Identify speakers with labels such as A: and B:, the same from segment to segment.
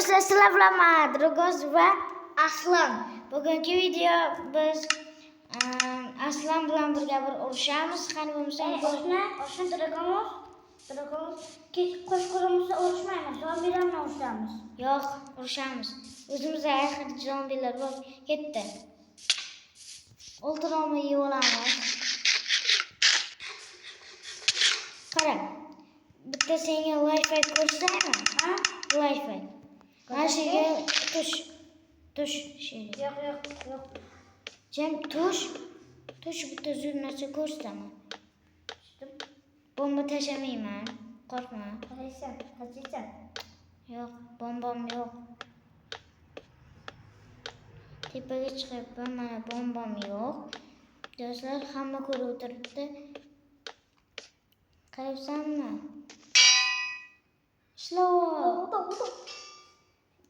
A: Do'stlar, sizlar bilan Dragos va Aslan. Bugungi video biz Aslan bilan birga bir urushamiz. Qani bo'lmasa,
B: Oshan Dragos. Qo'shqo'zimizda urushmaymiz, zombilar bilan urushamiz.
A: Yo'q, urushamiz. O'zimizda ayqir zombilar bor. Ketdi. O'ltirolmay yeb olamiz. Qara. Bitta senga Wi-Fi ko'rsataymi?
B: Ha?
A: Wi-Fi. Mana shu yerga tush sheri.
B: Yo'q.
A: Jam tush bitta zo'r narsa ko'rsataman. Bomba tashlamayman. Qo'rqma.
B: Qachon?
A: Yo'q, bombam yo'q. Tepaga chiqyapman, mana bombam yo'q. Do'stlar, hamma ko'rib o'tiribdi. Qarayapsanmi? Ishlov.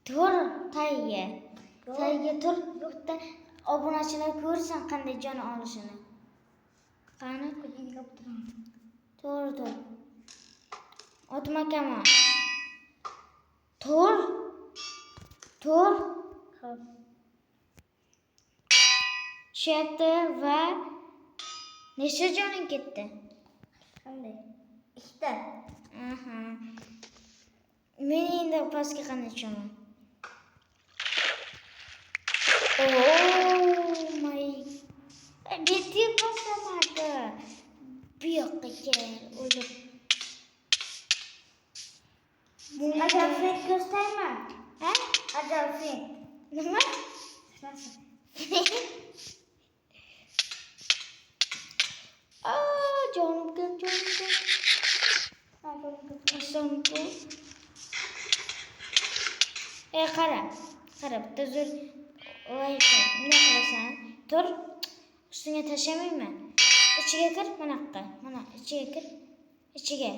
A: Tur, tagiga tur. Bitta obunachilar ko'rsin qanday jon olishini. Qani? Tur. Otmakaman. Tur. Tushyapti va nechta joning ketdi?
B: Qanday? Ikkita.
A: Aha. Men endi pastga qanday tushaman? Bitti boshlamadi. Bu yoqqa kel, o'lib.
B: Ajalfin ko'rsataymi?
A: Ha?
B: Ajalfin.
A: Nima? Jonim kel. Asonku. Qara, bitta zo'r Wi-Fi. Nima qilasan? Tur. Ustingga tashlamayman. Ichiga kir, mana ichiga kir. Ichiga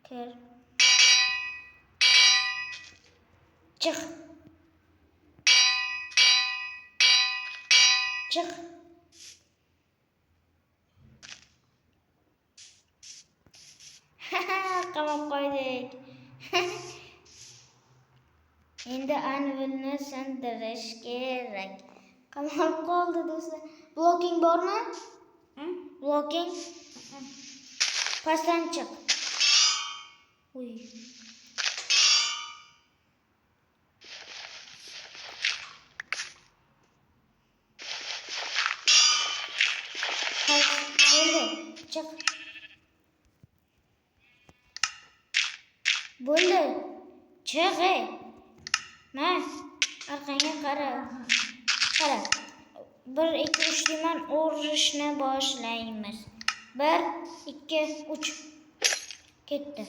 A: kir. Chiq. Qamab qo'ydik. Endi anvilni sindirish kerak. Qamab qoldi do'stlar. Blocking bormi? Blocking. Pastdan chiq. Uy. Chiq. Bo'ldi. Chiq. Ma, orqangga qara. 1 2 3 deyman, urishni boshlaymiz. 1 2 3. Ketdi.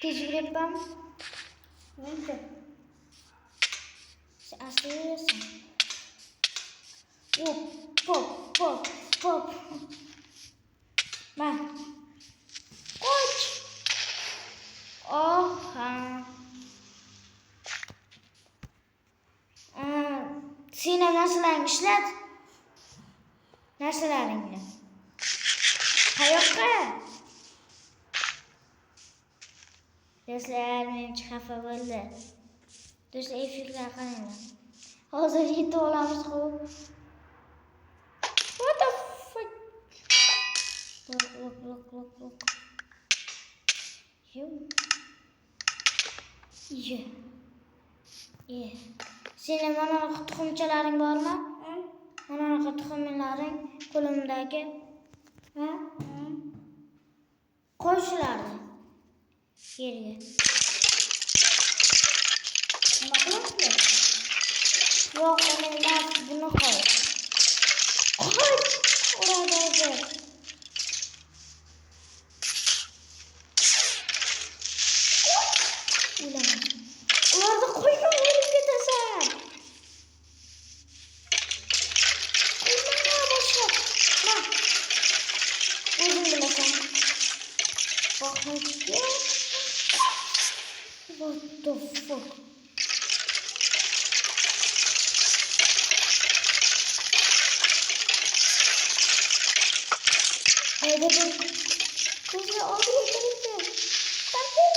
A: Tez yuribman.
B: Nima?
A: Aslisan. Pop. Ma. Qoch. Sen narsalarni ishlat. Narsalaringni. Qayoqqa? Do'stlar, men xafa bo'ldi. Do'stlar, efirlar qaranglar. Hozir yetib olamiz, xo'p. What the fuck? Look. Sening mana tuxumchalaring bormi? Mana tuxumlaring qo'limdagi. Ha? Qo'y shularni yerga.
B: Nima qilyapsiz?
A: Yo'q, emas, buni qo'y. Uradi. Ularni qo'yga o'lib ketasan. Mana boshqa. O'zing bilasan. What the fuck? Kızı oldu gitti. Tabii.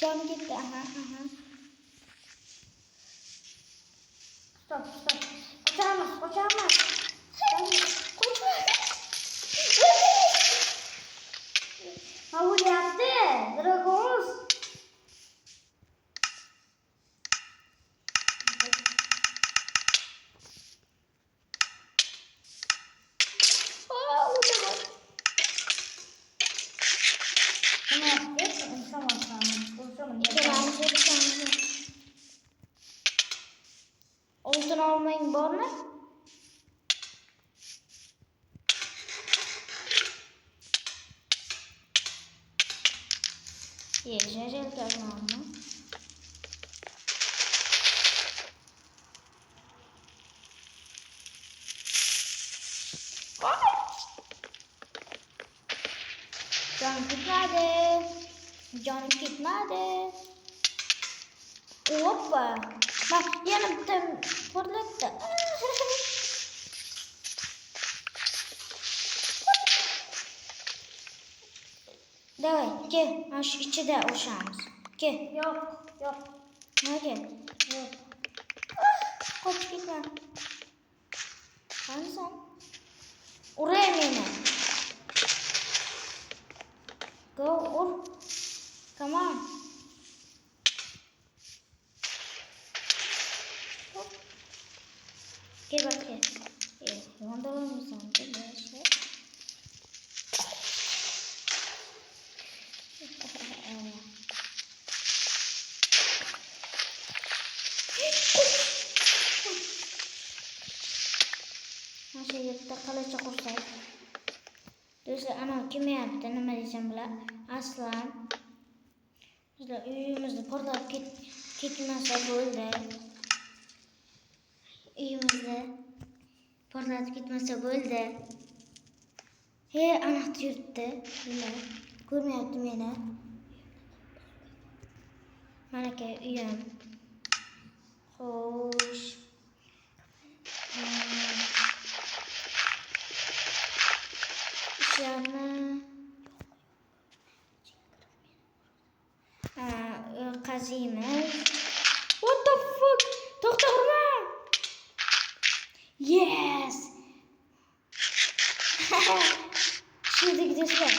A: Can gitti. Aha.
B: Stop. Koşamaz.
A: Koşma.
B: Mau yaptı. Terus.
A: Udah bak.
B: Ini yaptı. Sama.
A: Kenan Olsun almayın var mı? Yeşil tamam mı? Canım gitmedi. Hoppa. Bak yanımda fırlattı. Давай, gel. Şu içinde uşağımız. Gel.
B: Yok.
A: Hadi.
B: Yok.
A: Kaç gitme. Hani sen? Oraya mı yine? Go or. Come on. Gel bak gel. Yolda var mı sen? Masih yurtta qalacha qursak. Do'stlar, ana kim yaptı? Nima desam bular? Aslan. Bizlar uyimizni portlab ketmasa bo'ldi. Uyimizni portlatib ketmasa bo'ldi. He, aniq yurtdi. Bular ko'rmayapti meni. Mana ke uyim. Xo'sh. Qaziymiz. What the fuck? To'xta, urma. Yes. Shudek do'stlar.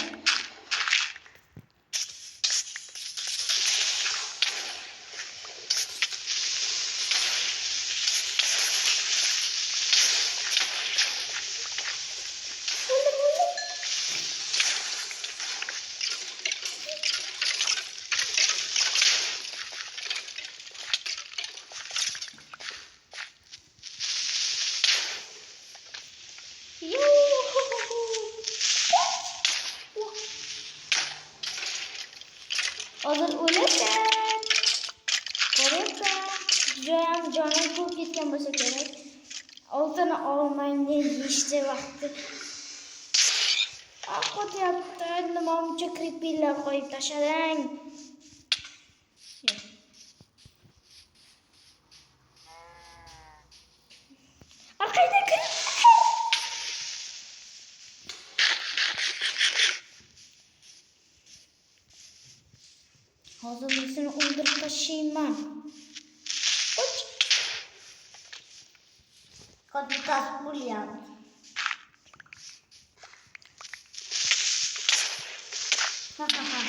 A: Hozir o'lasan. Ko'ryapsan. Jonim ko'p ketgan bo'lsa kerak. Oltini olmang yeyishdi vaqti. Qo'tyapti. Nimacha kripillar qo'yib tashlang. Arkada krip. Hozir seni o'ldirib tashlayman.
B: Kotitas mulian. Hahaha.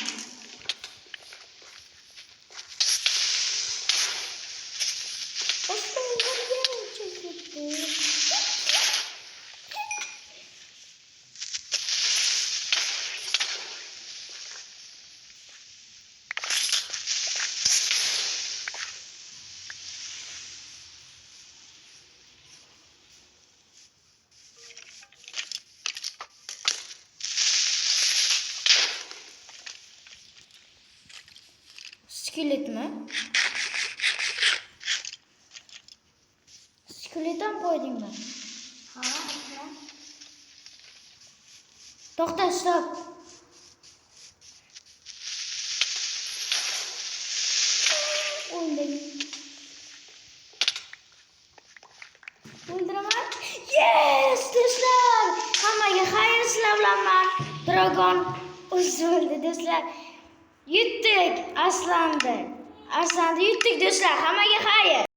A: Skelet mi? Skeletten koydum ben. To'xta, stop. O'ldiraman. Yes, do'stlar. Hammaga xayr, sizlar bilaman. Dragon o'ldi do'stlar. Yutdik Aslandi. Yutdik do'stlar. Hammaga xayr.